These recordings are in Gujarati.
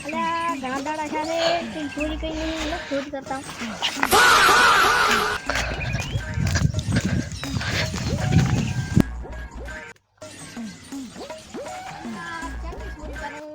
અલ્યા ઘણા દાડા સાથે કઈ ચોરી કઈ નહીં ચોરી કરતા અલ્યા ચાલની ચોરી કરું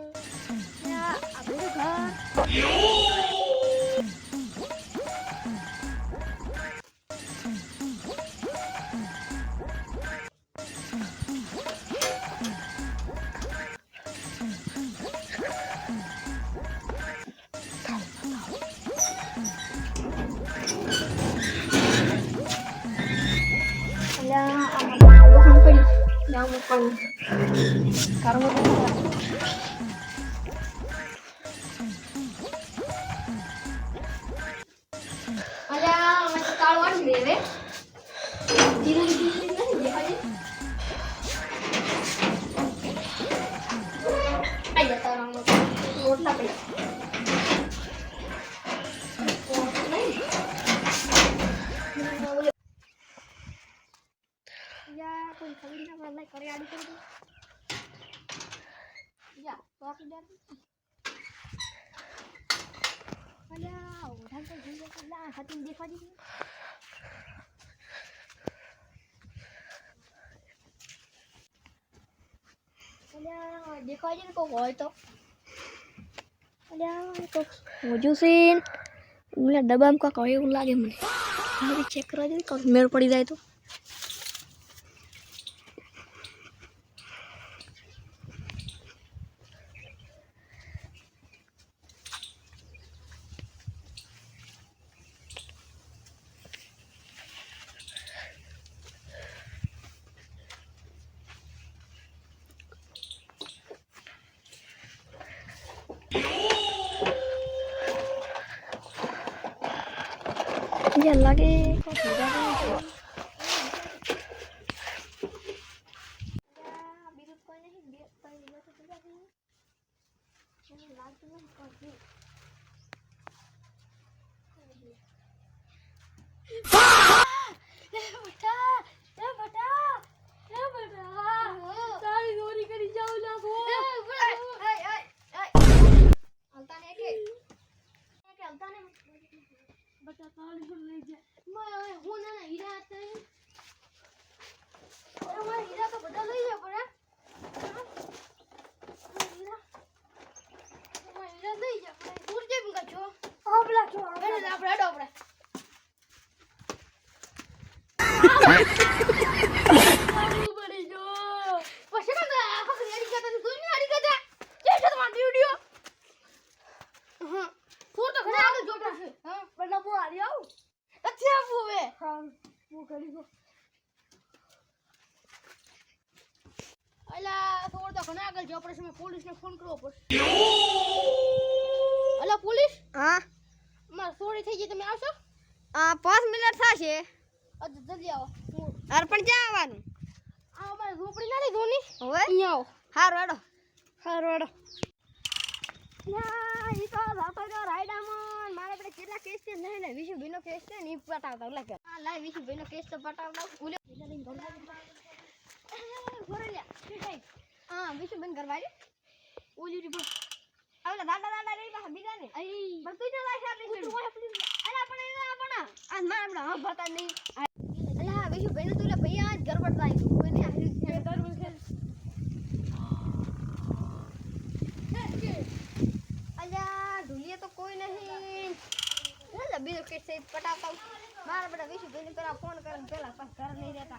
અલ્યા આપણું ઘર વખણ પડી જામ પણ કારમો અલ્યા અમે તો કાળ વાળી દેવે ધીરે ધીરે નહીં દેખાય આઈ જતા રંગો રોટલા પડી કોઈ ખબર ના પડે કરે આડી કરી યા બાકી દે અલ્યા ઓઢા તો જોઈએ કેટલા હાથી દેખવા દી અલ્યા દેખવા જઈને કોઈ હોય તો અલ્યા તો મોજું છે મને ડબ્બામાં કાંક હોય એવું લાગે મને હવે ચેક કરવા જોઈએ કાંક મેળ પડી જાય તો ya lagi kok tidak ya biru konya sih dia paling juga sudah sih ini lagi kan kopi बता कौन बोल रही है मैं हूं ना हीरा आते हैं अरे मैं हीरा तो बता नहीं है पड़ा हीरा मैं हीरा नहीं है मैं दूर जे बिंगा छो आपला छो मैंने आपला डोबड़ा आलू बड़ी जो पछना का खखरी आड़ी का तू नहीं आड़ी का ये तो तुम्हारी वीडियो हां फोर तो खड़ा आगे जोटा है हां वरना वो आ रही आओ अच्छा वो है हां वो करी को अला फोर तो खड़ा आगे जो पर में पुलिस ने फोन करो पर अला पुलिस हां मार सोरी થઈ ગઈ તમે આવશો 5 મિનિટ થશે જલ્દી આવો અર્પણ ક્યાં આવવાનું આ અમારે ઝોપડી ના લીધોની હવે અહીંયા આવો હારો હેડો યા ઈ તો રાતો જો રાયડામાં મારે આપણે કેટલા કેસ છે નહીં ને વિશુભાઈનો કેસ છે ને ઈ પટાવતા લાગે આ લાય વિશુભાઈનો કેસ તો પટાવતા ભૂલે ભરેલ્યા ઠીક હા વિશુભાઈ ઘરવાળી ઓલી રી આવલા દાડા રે બા બીજા ને અઈ બધું જ લાય સાથે છે અલા પણ આ માર આપડા હા ભતા નહીં અલા વિશુભાઈને તો લે ભઈ આજ ગરબડ થાય કોઈને હારી છે ગરબડ ખેલ ढूलिए तो कोई नहीं ना बीજો केस से पटाता मारा बड़ा विशु भाई ने करा फोन करन पहला पास घर नहीं रहता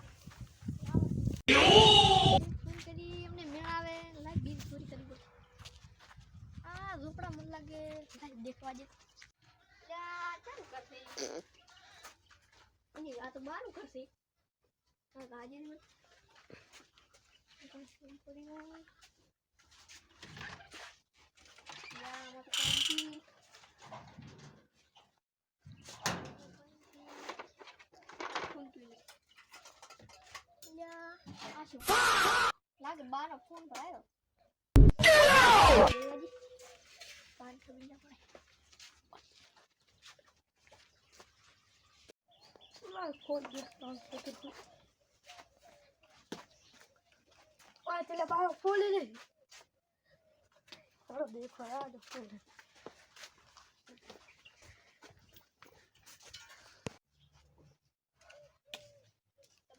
फोन करी हमने मिलावे लाइक बीज चोरी करी गो आ झोपड़ा मन लागे लाइक देखवा जे क्या चालू करते नहीं आ तो बाहर करसे हां गाजे में फोन करी गो ya mau kanti kuntunya ya asyik lagi baru phone berayo lagi pan kebinda pai lah phone dia langsung itu wah telah bawa phone ini હાલો દેખો આ જો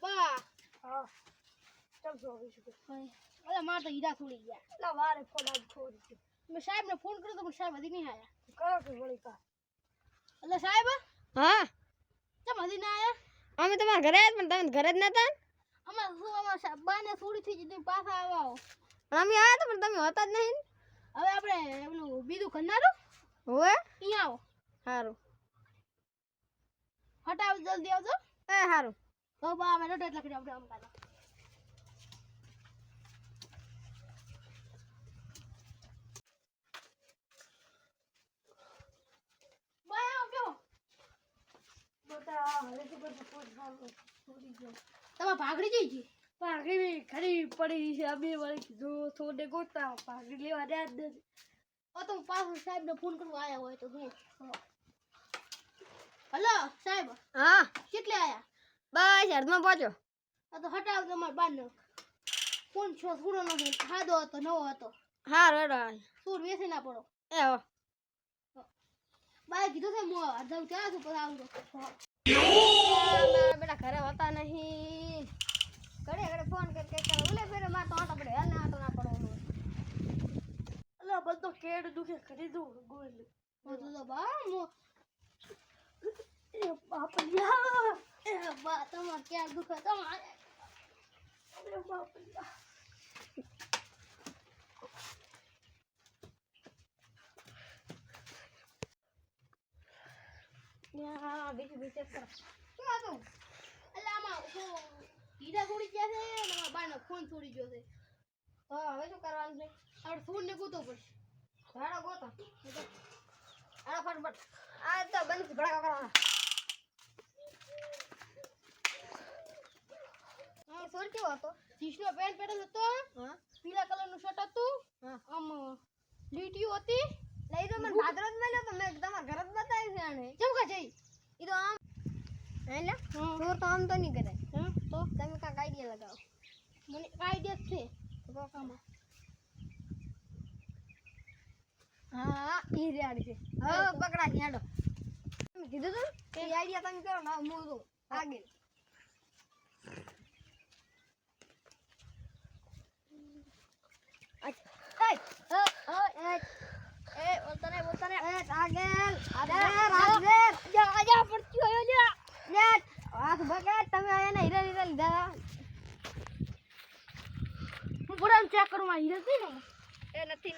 બા હા ચલ જો આવી શકે અરે માર તો હીરા થોડી ગયા એટલા વારે ફોન આજ છોડી મેં સાહેબને ફોન કર્યો તો પણ સાહેબ હજી નહીં આયા કરો કે વળી કા એટલે સાહેબ હા કેમ હજી ના આયા અમે તમારા ઘરે જ પણ તમે ઘરે જ નતા અમાર શું અમાર બાને થોડી થઈ ગઈ પાછા આવો અમે આયા તો પણ તમે હતા જ નહીં હવે આપણે પેલું બીજું ખન્નારું હોવે અહીંયા આવો સારું હટાવ જલ્દી આવજો એ સારું તો બા અમે રોટ એટલે કરી આપણે આમ કાઢો બા આવજો બટા હવે તો બધું છોડી ગયો તમાર ભાગડી જઈ ગઈ ભાગડી ખરી પડી છે અબે વળી જો થોડે ગોતા ભાગડી લેવા દે દે ઓ તો પાછો સાહેબ ને ફોન કરવા આયા હોય તો હું હલો સાહેબ હા કેટલે આયા બસ અર્ધમાં પહોંચ્યો આ તો હટાવ તમાર બાનો ફોન છો સુરો નો ખાધો હતો નવો હતો હા રેડો સુર વેસે ના પડો એ હો બાય કીધું છે મો અડધા ક્યાં છું પર આવું મારા બેટા ઘરે હોતા નહીં ઘરે ઘરે ફોન કે ઓલે ફેરે માર તો આટો પડે હલ ના આટો ના પડો અલા બધો કેડ દુખે કરી દઉં ગોલ બધું તો બા મો એ બાપ યા એ બા તમાર કેડ દુખે તમાર અરે બાપ યા યા બીજું બીજું કર શું હતું અલા આમાં હીરા થોડી ગયા છે ને મારા બાનો ફોન થોડી ગયો છે તો હવે શું કરવાનું છે આપણે ફોન ને ગોતો પડશે હાડો ગોતો હાડો ફટફટ આ તો બંધ ભડકા કરવાના હા સોર કેવો હતો જીસનો પેન્ટ પહેરેલો હતો હા પીળા કલરનું શર્ટ હતું હા આમ લીટીઓ હતી લઈ તો મને ભાદરત મળ્યો તો મેં તમારા ઘર જ બતાવ્યું છે આને કેમ કે જઈ ઈ તો આમ હેલે સોર તો આમ તો નહીં કરે હા તો તમે કાંઈક આઈડિયા લગાવો મને આઈડિયા છે તો કામાં હા ઈ રેડી છે હવે પકડા હેડો તમે કીધું તું કે આઈડિયા તમે કરો ને હું તો આગળ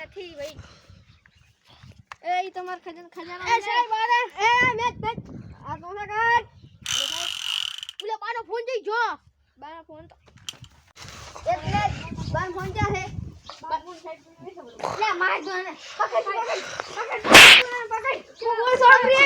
નથી ભાઈ એ તમાર ખજાના એ સાહેબ આરે એ મેચ મેચ આ તો ના કર ઓલા બાનો ફોન જઈ જો બાનો ફોન તો એટલે બાનો ફોન ક્યાં છે બાનો સાઈડ પર ખબર લે માર દો ને પકડ તું બોલ છોડ રે